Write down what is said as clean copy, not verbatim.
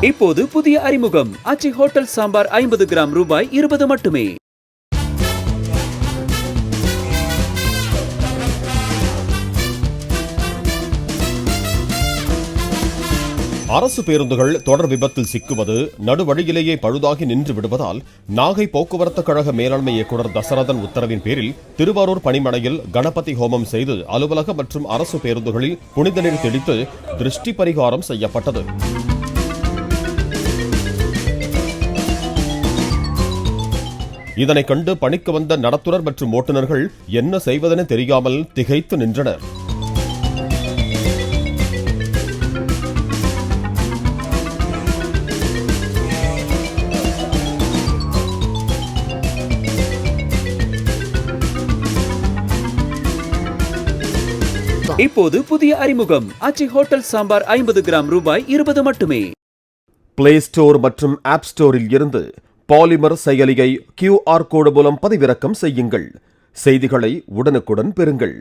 இப்போது புதிய அறிமுகம் ஆச்சி ஹோட்டல் சாம்பார் 50 கிராம் ரூபாய் 20 மட்டுமே. அரசு பேருந்துகள் தொடர் விபத்தில் சிக்குவது நடுவழியிலேயே பழுதாகி நின்று விடுவதால் நாகை போக்குவரத்து கழக மேலாண்மை இயக்குநர் தசரதன் உத்தரவின் பேரில் திருவாரூர் பணிமனையில் கணபதி ஹோமம் செய்து அலுவலக மற்றும் அரசு பேருந்துகளில் புனித நீர் தெளித்து திருஷ்டி பரிகாரம் செய்யப்பட்டது. இதனைக் கண்டு பணிக்கு வந்த நடத்துனர் மற்றும் ஓட்டுநர்கள் என்ன செய்வதென தெரியாமல் திகைத்து நின்றனர். இப்போது புதிய அறிமுகம் ஆச்சி ஹோட்டல் சாம்பார் 50 கிராம் ரூபாய் 20 மட்டுமே. பிளே ஸ்டோர் மற்றும் ஆப் ஸ்டோரில் இருந்து பாலிமர் செயலியை QR கோடு மூலம் பதிவிறக்கம் செய்யுங்கள். செய்திகளை உடனுக்குடன் பெறுங்கள்.